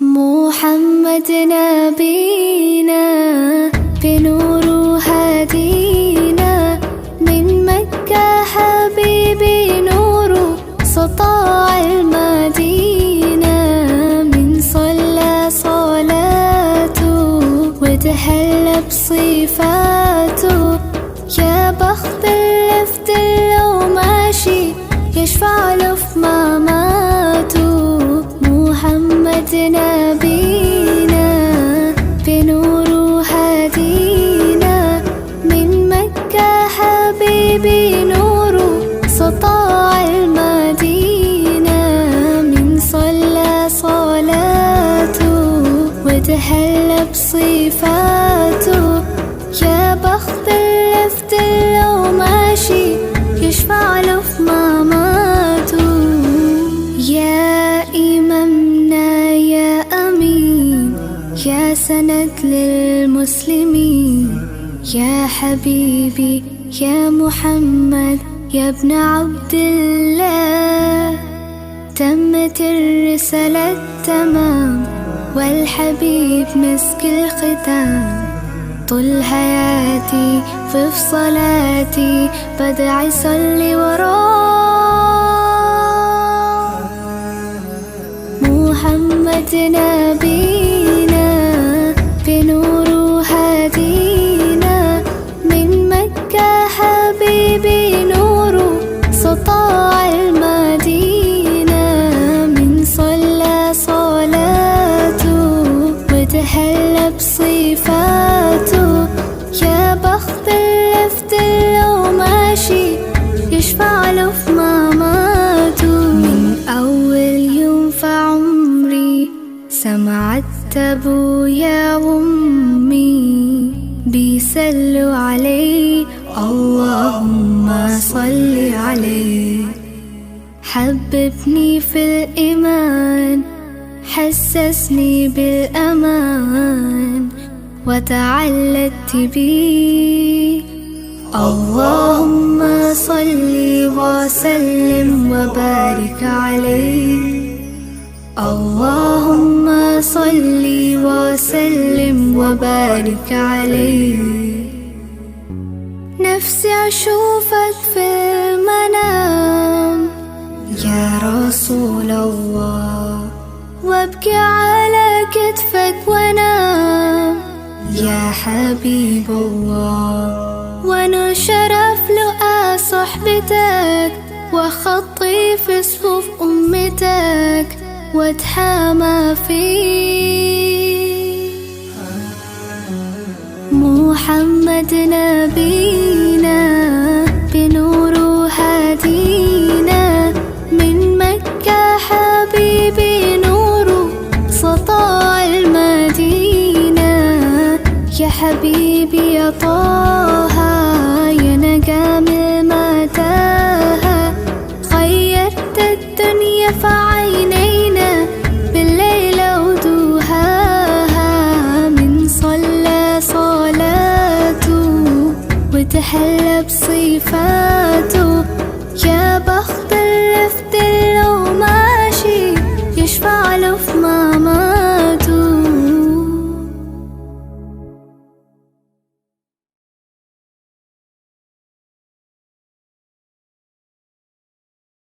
محمد نبينا بنور هدينا من مكة حبيبي نور سطاع المدينة من صلى صلاته وتهلى بصفاته يا بخت اللي في دله ماشي يشفع له في مماته محمد نبينا بنور هدينا من مكة حبيبي نور سطاع المدينة من صلى صلاته وتهلى بصفاته يا بخت اللي في دله ماشي يشفع له في مماته يا إمامنا يا أمين يا سند للمسلمين يا حبيبي يا محمد يا ابن عبد الله تمت الرسالة تمام والحبيب مسك الختام طول حياتي في صلاتي بدعي صلي وراه محمد نبينا بنور هدينا من مكة حبيبي نور سطاع المدينة من صلى صلاته وتهلى بصفاته يا بخت اللي في دله ماشي يشفع له في مماته من أول يوم في عمري سمعت أبويا وأمي بيسلوا عليه اللهم صل عليه حببني في الإيمان حسسني بالأمان وتعلقت بيه اللهم صل وسلم وبارك عليه اللهم صل وسلم وبارك عليه نفسي أشوفك في المنام يا رسول الله وابكي على كتفك وانام يا حبيب الله وانا شرف لقى صحبتك وخطي في صفوف امتك واتحامى فيك محمد نبينا بنور هدينا من مكة حبيبي نور سطاع المدينة يا حبيبي يا طه يا نجم المتاهة غيرت الدنيا